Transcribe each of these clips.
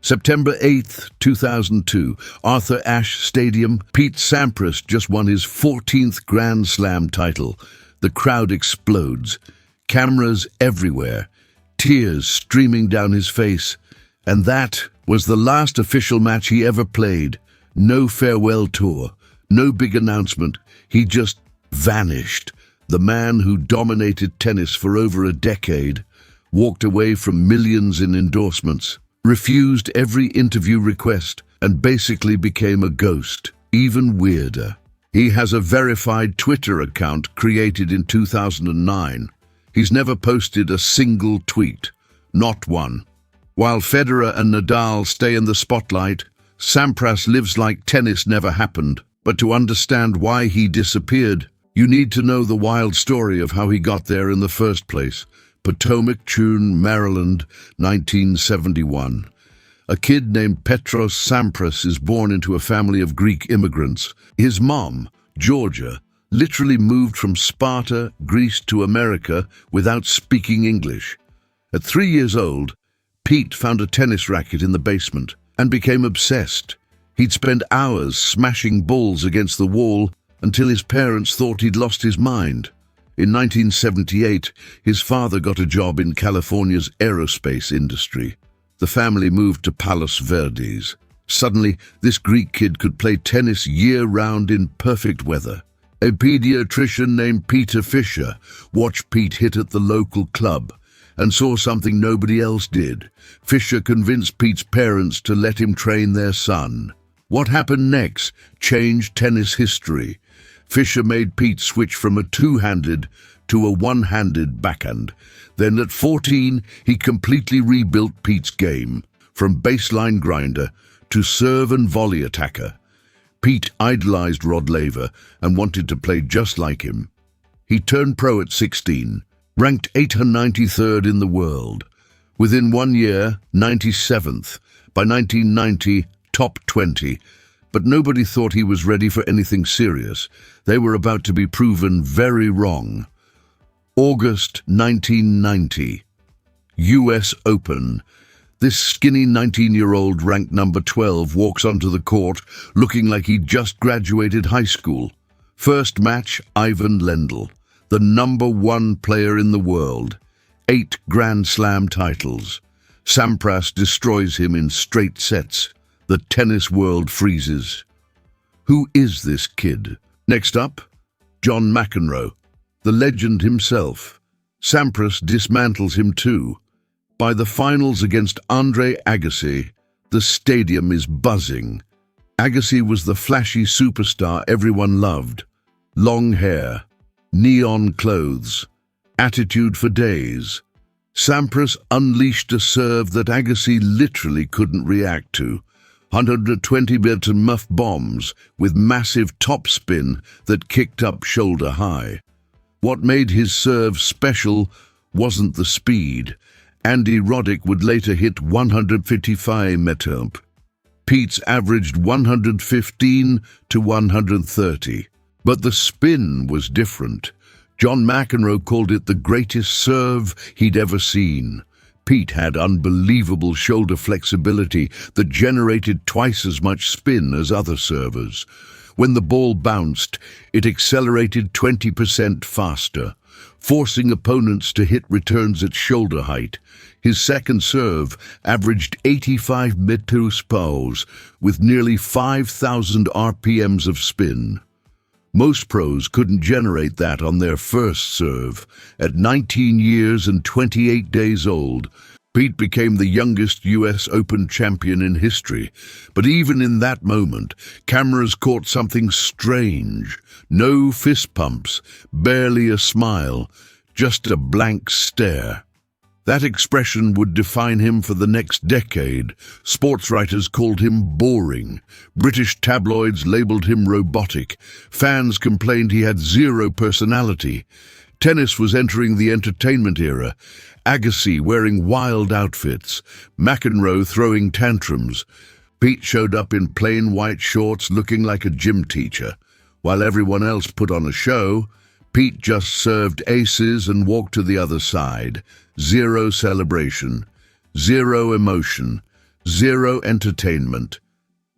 September 8, 2002, Arthur Ashe Stadium. Pete Sampras just won his 14th Grand Slam title. The crowd explodes. Cameras everywhere. Tears streaming down his face. And that was the last official match he ever played. No farewell tour. No big announcement. He just vanished. The man who dominated tennis for over a decade walked away from millions in endorsements, refused every interview request, and basically became a ghost. Even weirder, he has a verified Twitter account created in 2009. He's never posted a single tweet, not one. While Federer and Nadal stay in the spotlight, Sampras lives like tennis never happened. But to understand why he disappeared, you need to know the wild story of how he got there in the first place. Potomac, Maryland, 1971. A kid named Petros Sampras is born into a family of Greek immigrants. His mom, Georgia, literally moved from Sparta, Greece to America without speaking English. At 3 years old, Pete found a tennis racket in the basement and became obsessed. He'd spend hours smashing balls against the wall until his parents thought he'd lost his mind. In 1978, his father got a job in California's aerospace industry. The family moved to Palos Verdes. Suddenly, this Greek kid could play tennis year-round in perfect weather. A pediatrician named Peter Fisher watched Pete hit at the local club and saw something nobody else did. Fisher convinced Pete's parents to let him train their son. What happened next changed tennis history. Fisher made Pete switch from a two-handed to a one-handed backhand. Then at 14, he completely rebuilt Pete's game, from baseline grinder to serve and volley attacker. Pete idolized Rod Laver and wanted to play just like him. He turned pro at 16, ranked 893rd in the world. Within 1 year, 97th. By 1990, top 20. But nobody thought he was ready for anything serious. They were about to be proven very wrong. August 1990. US Open. This skinny 19-year-old ranked number 12 walks onto the court looking like he'd just graduated high school. First match, Ivan Lendl, the number 1 player in the world. 8 Grand Slam titles. Sampras destroys him in straight sets. The tennis world freezes. Who is this kid? Next up, John McEnroe, the legend himself. Sampras dismantles him too. By the finals against Andre Agassi, the stadium is buzzing. Agassi was the flashy superstar everyone loved. Long hair, neon clothes, attitude for days. Sampras unleashed a serve that Agassi literally couldn't react to. 120-meter muff bombs with massive topspin that kicked up shoulder high. What made his serve special wasn't the speed. Andy Roddick would later hit 155 meters. Pete's averaged 115 to 130. But the spin was different. John McEnroe called it the greatest serve he'd ever seen. Pete had unbelievable shoulder flexibility that generated twice as much spin as other servers. When the ball bounced, it accelerated 20% faster, forcing opponents to hit returns at shoulder height. His second serve averaged 85 meters pause with nearly 5,000 RPMs of spin. Most pros couldn't generate that on their first serve. At 19 years and 28 days old, Pete became the youngest US Open champion in history. But even in that moment, cameras caught something strange. No fist pumps, barely a smile, just a blank stare. That expression would define him for the next decade. Sports writers called him boring. British tabloids labeled him robotic. Fans complained he had zero personality. Tennis was entering the entertainment era. Agassi wearing wild outfits. McEnroe throwing tantrums. Pete showed up in plain white shorts looking like a gym teacher. While everyone else put on a show, Pete just served aces and walked to the other side. Zero celebration, zero emotion, zero entertainment.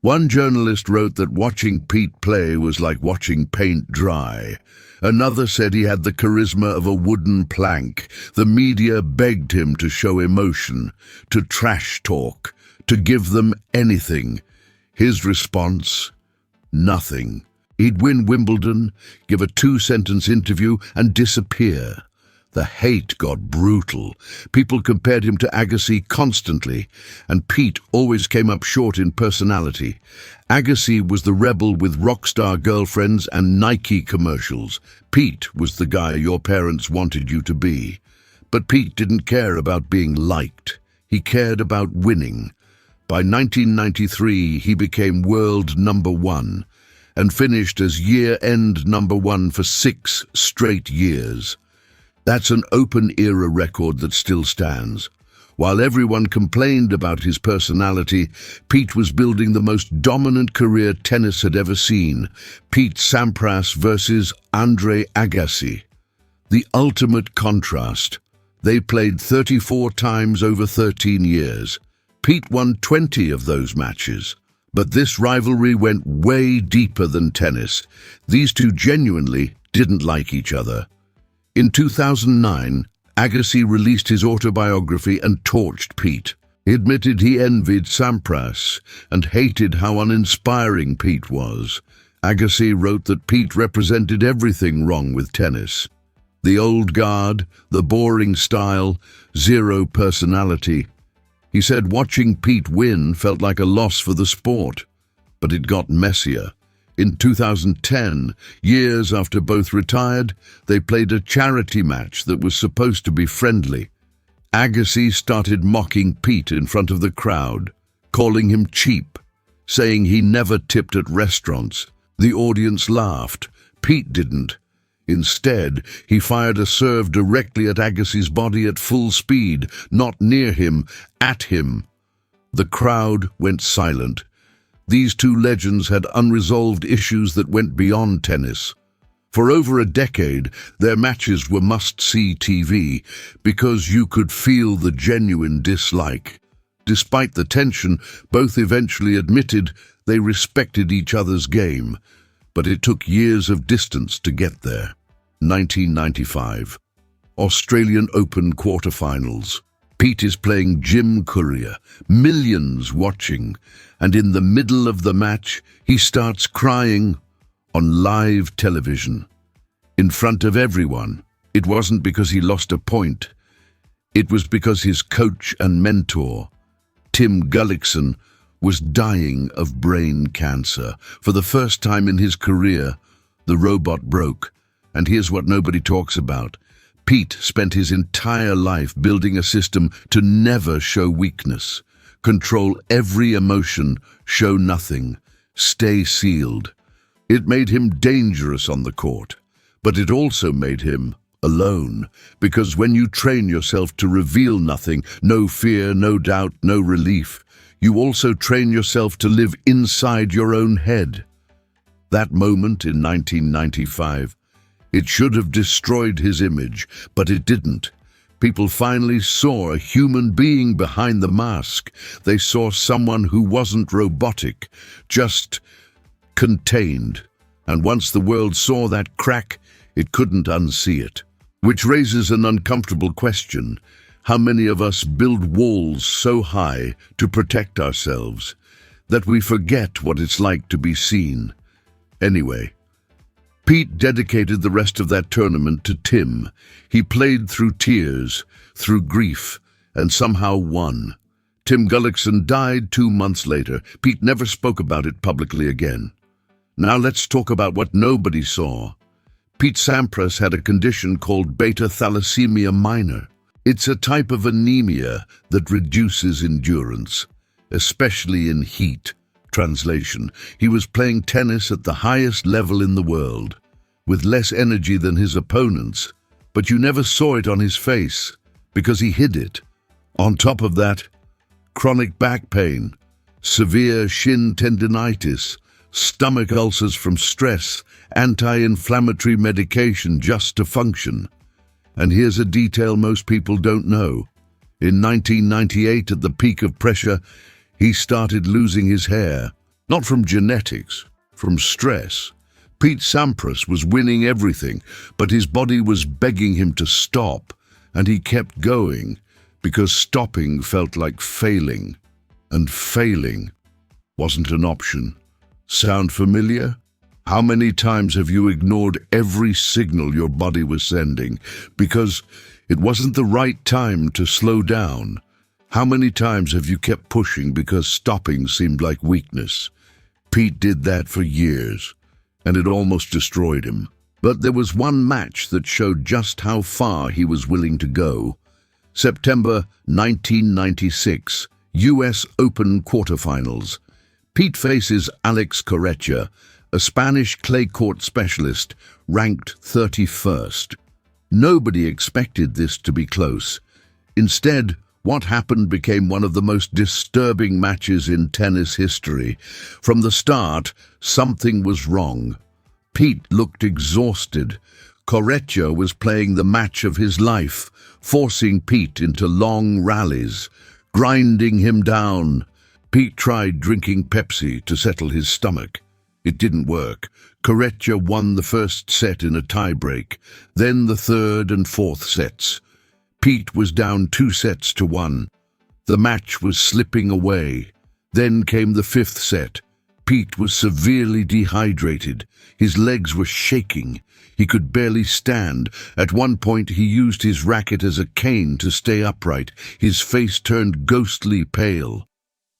One journalist wrote that watching Pete play was like watching paint dry. Another said he had the charisma of a wooden plank. The media begged him to show emotion, to trash talk, to give them anything. His response? Nothing. He'd win Wimbledon, give a 2-sentence interview, and disappear. The hate got brutal. People compared him to Agassi constantly, and Pete always came up short in personality. Agassi was the rebel with rock star girlfriends and Nike commercials. Pete was the guy your parents wanted you to be. But Pete didn't care about being liked. He cared about winning. By 1993, he became world #1 and finished as year-end #1 for 6 straight years. That's an open-era record that still stands. While everyone complained about his personality, Pete was building the most dominant career tennis had ever seen. Pete Sampras versus Andre Agassi. The ultimate contrast. They played 34 times over 13 years. Pete won 20 of those matches. But this rivalry went way deeper than tennis. These two genuinely didn't like each other. In 2009, Agassi released his autobiography and torched Pete. He admitted he envied Sampras and hated how uninspiring Pete was. Agassi wrote that Pete represented everything wrong with tennis. The old guard, the boring style, zero personality. He said watching Pete win felt like a loss for the sport. But it got messier. In 2010, years after both retired, they played a charity match that was supposed to be friendly. Agassi started mocking Pete in front of the crowd, calling him cheap, saying he never tipped at restaurants. The audience laughed. Pete didn't. Instead, he fired a serve directly at Agassi's body at full speed, not near him, at him. The crowd went silent. These two legends had unresolved issues that went beyond tennis. For over a decade, their matches were must-see TV because you could feel the genuine dislike. Despite the tension, both eventually admitted they respected each other's game, but it took years of distance to get there. 1995. Australian Open quarterfinals. Pete is playing Jim Courier, millions watching, and in the middle of the match, he starts crying on live television. In front of everyone. It wasn't because he lost a point. It was because his coach and mentor, Tim Gullickson, was dying of brain cancer. For the first time in his career, the robot broke. And here's what nobody talks about. Pete spent his entire life building a system to never show weakness, control every emotion, show nothing, stay sealed. It made him dangerous on the court, but it also made him alone, because when you train yourself to reveal nothing, no fear, no doubt, no relief, you also train yourself to live inside your own head. That moment in 1995, it should have destroyed his image, but it didn't. People finally saw a human being behind the mask. They saw someone who wasn't robotic, just contained. And once the world saw that crack, it couldn't unsee it. Which raises an uncomfortable question. How many of us build walls so high to protect ourselves that we forget what it's like to be seen? Anyway, Pete dedicated the rest of that tournament to Tim. He played through tears, through grief, and somehow won. Tim Gullickson died 2 months later. Pete never spoke about it publicly again. Now let's talk about what nobody saw. Pete Sampras had a condition called beta thalassemia minor. It's a type of anemia that reduces endurance, especially in heat. Translation: he was playing tennis at the highest level in the world, with less energy than his opponents, but you never saw it on his face, because he hid it. On top of that, chronic back pain, severe shin tendinitis, stomach ulcers from stress, anti-inflammatory medication just to function. And here's a detail most people don't know. In 1998, at the peak of pressure, He started losing his hair, not from genetics, from stress. Pete Sampras was winning everything, but his body was begging him to stop, and he kept going, because stopping felt like failing, and failing wasn't an option. Sound familiar? How many times have you ignored every signal your body was sending because it wasn't the right time to slow down? How many times have you kept pushing because stopping seemed like weakness? Pete did that for years, and it almost destroyed him. But there was one match that showed just how far he was willing to go. September 1996, US Open quarterfinals. Pete faces Alex Corretja, a Spanish clay court specialist, ranked 31st. Nobody expected this to be close. Instead, what happened became one of the most disturbing matches in tennis history. From the start, something was wrong. Pete looked exhausted. Corretja was playing the match of his life, forcing Pete into long rallies, grinding him down. Pete tried drinking Pepsi to settle his stomach. It didn't work. Corretja won the first set in a tiebreak, then the third and fourth sets. Pete was down 2-1. The match was slipping away. Then came the fifth set. Pete was severely dehydrated. His legs were shaking. He could barely stand. At one point, he used his racket as a cane to stay upright. His face turned ghostly pale.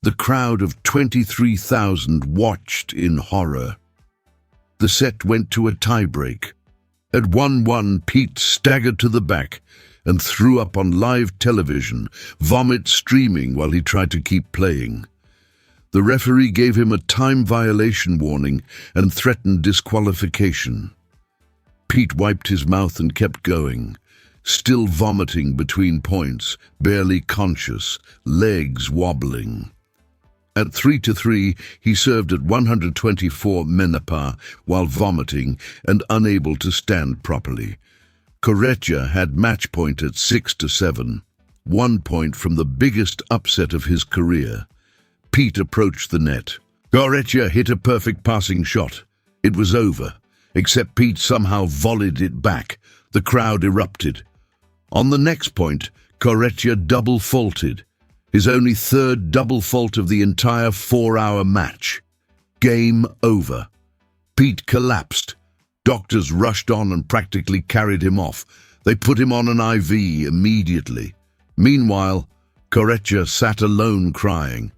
The crowd of 23,000 watched in horror. The set went to a tiebreak. At 1-1, Pete staggered to the back and threw up on live television, vomit streaming while he tried to keep playing. The referee gave him a time violation warning and threatened disqualification. Pete wiped his mouth and kept going, still vomiting between points, barely conscious, legs wobbling. At 3-3, he served at 124 menapa while vomiting and unable to stand properly. Corretja had match point at 6-7, 1 point from the biggest upset of his career. Pete approached the net. Corretja hit a perfect passing shot. It was over, except Pete somehow volleyed it back. The crowd erupted. On the next point, Corretja double faulted. His only third double fault of the entire 4-hour match. Game over. Pete collapsed. Doctors rushed on and practically carried him off. They put him on an IV immediately. Meanwhile, Corretja sat alone crying.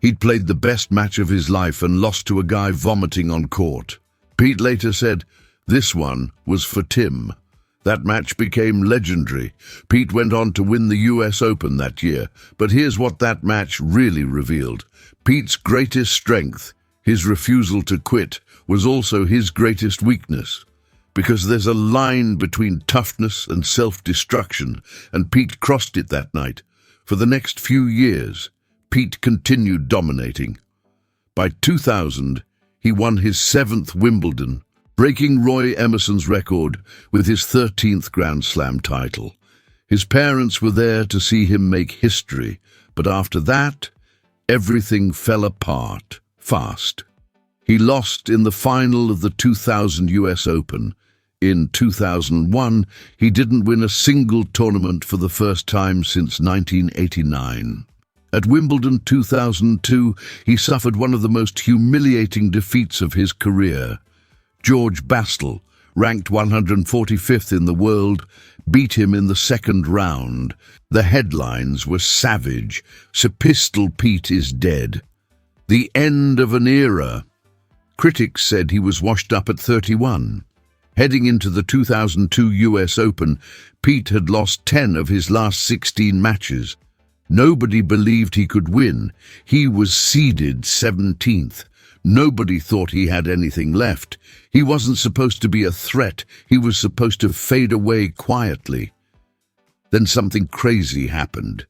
He'd played the best match of his life and lost to a guy vomiting on court. Pete later said, "This one was for Tim." That match became legendary. Pete went on to win the US Open that year, but here's what that match really revealed. Pete's greatest strength, his refusal to quit, was also his greatest weakness. Because there's a line between toughness and self-destruction, and Pete crossed it that night. For the next few years, Pete continued dominating. By 2000, he won his 7th Wimbledon, breaking Roy Emerson's record with his 13th Grand Slam title. His parents were there to see him make history, but after that, everything fell apart fast. He lost in the final of the 2000 US Open. In 2001, he didn't win a single tournament for the first time since 1989. At Wimbledon 2002, he suffered one of the most humiliating defeats of his career. George Bastel, ranked 145th in the world, beat him in the second round. The headlines were savage. Pistol Pete is dead. The end of an era. Critics said he was washed up at 31. Heading into the 2002 US Open, Pete had lost 10 of his last 16 matches. Nobody believed he could win. He was seeded 17th. Nobody thought he had anything left. He wasn't supposed to be a threat. He was supposed to fade away quietly. Then something crazy happened.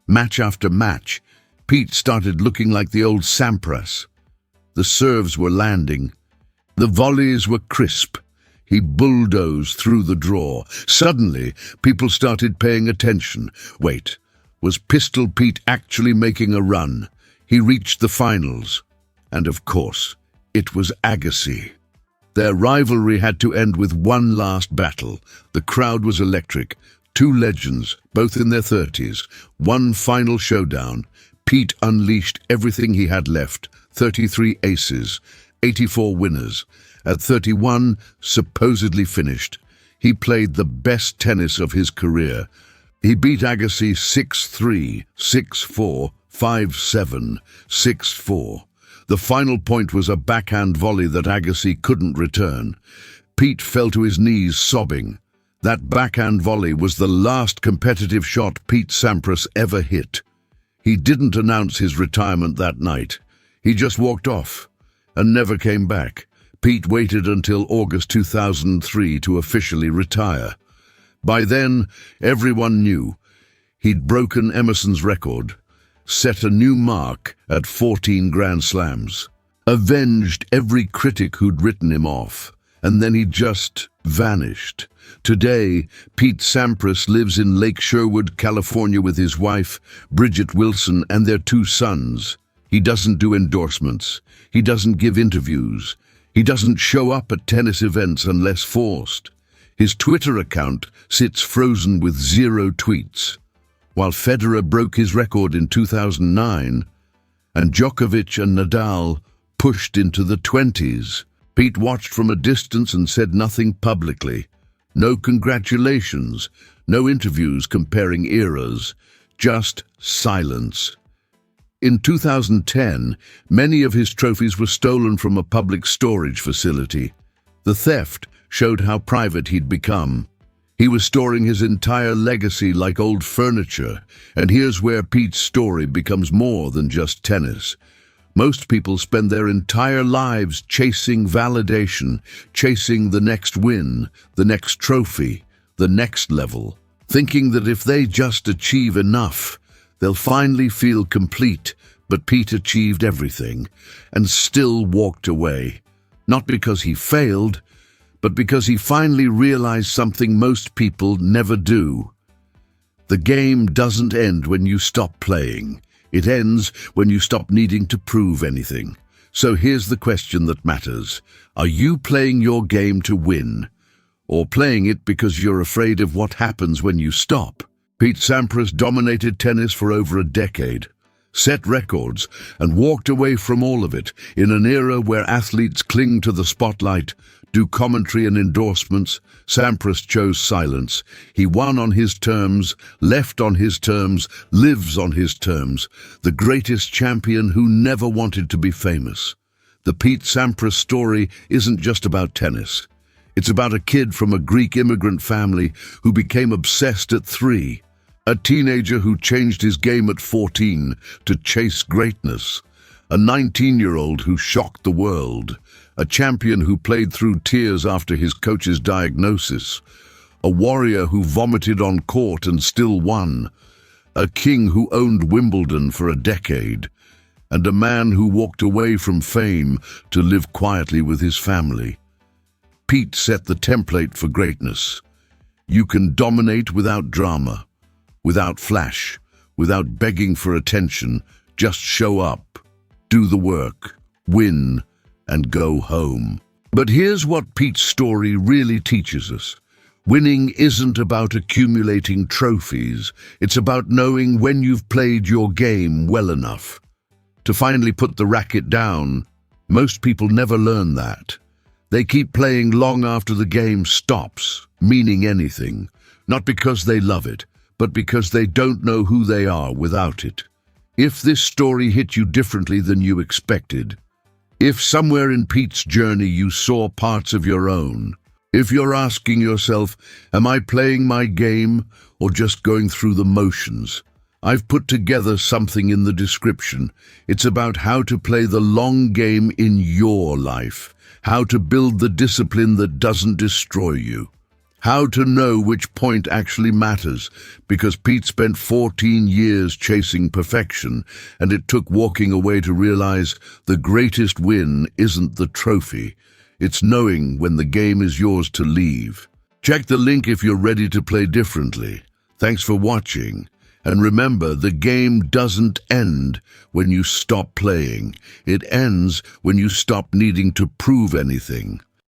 Match after match, Pete started looking like the old Sampras. The serves were landing. The volleys were crisp. He bulldozed through the draw. Suddenly, people started paying attention. Wait, was Pistol Pete actually making a run? He reached the finals. And of course, it was Agassi. Their rivalry had to end with one last battle. The crowd was electric. Two legends, both in their 30s. One final showdown. Pete unleashed everything he had left. 33 aces, 84 winners. At 31, supposedly finished. He played the best tennis of his career. He beat Agassi 6-3, 6-4, 5-7, 6-4. The final point was a backhand volley that Agassi couldn't return. Pete fell to his knees sobbing. That backhand volley was the last competitive shot Pete Sampras ever hit. He didn't announce his retirement that night. He just walked off and never came back. Pete waited until August 2003 to officially retire. By then, everyone knew. He'd broken Emerson's record, set a new mark at 14 Grand Slams, avenged every critic who'd written him off, and then he just vanished. Today, Pete Sampras lives in Lake Sherwood, California with his wife, Bridget Wilson, and their two sons. He doesn't do endorsements. He doesn't give interviews. He doesn't show up at tennis events unless forced. His Twitter account sits frozen with 0 tweets. While Federer broke his record in 2009, and Djokovic and Nadal pushed into the 20s, Pete watched from a distance and said nothing publicly. No congratulations, no interviews comparing eras, just silence. In 2010, many of his trophies were stolen from a public storage facility. The theft showed how private he'd become. He was storing his entire legacy like old furniture, and here's where Pete's story becomes more than just tennis. Most people spend their entire lives chasing validation, chasing the next win, the next trophy, the next level, thinking that if they just achieve enough, they'll finally feel complete. But Pete achieved everything and still walked away, not because he failed, but because he finally realized something most people never do. The game doesn't end when you stop playing. It ends when you stop needing to prove anything. So here's the question that matters. Are you playing your game to win, or playing it because you're afraid of what happens when you stop? Pete Sampras dominated tennis for over a decade, set records, and walked away from all of it in an era where athletes cling to the spotlight, do commentary and endorsements. Sampras chose silence. He won on his terms, left on his terms, lives on his terms. The greatest champion who never wanted to be famous. The Pete Sampras story isn't just about tennis. It's about a kid from a Greek immigrant family who became obsessed at 3. A teenager who changed his game at 14 to chase greatness. A 19-year-old who shocked the world. A champion who played through tears after his coach's diagnosis. A warrior who vomited on court and still won. A king who owned Wimbledon for a decade. And a man who walked away from fame to live quietly with his family. Pete set the template for greatness. You can dominate without drama, without flash, without begging for attention. Just show up, do the work, win, and go home. But here's what Pete's story really teaches us. Winning isn't about accumulating trophies. It's about knowing when you've played your game well enough to finally put the racket down. Most people never learn that. They keep playing long after the game stops meaning anything, not because they love it, but because they don't know who they are without it. If this story hit you differently than you expected, if somewhere in Pete's journey you saw parts of your own, if you're asking yourself, am I playing my game or just going through the motions? I've put together something in the description. It's about how to play the long game in your life, how to build the discipline that doesn't destroy you, how to know which point actually matters, because Pete spent 14 years chasing perfection, and it took walking away to realize the greatest win isn't the trophy. It's knowing when the game is yours to leave. Check the link if you're ready to play differently. Thanks for watching, And remember, the game doesn't end when you stop playing. It ends when you stop needing to prove anything.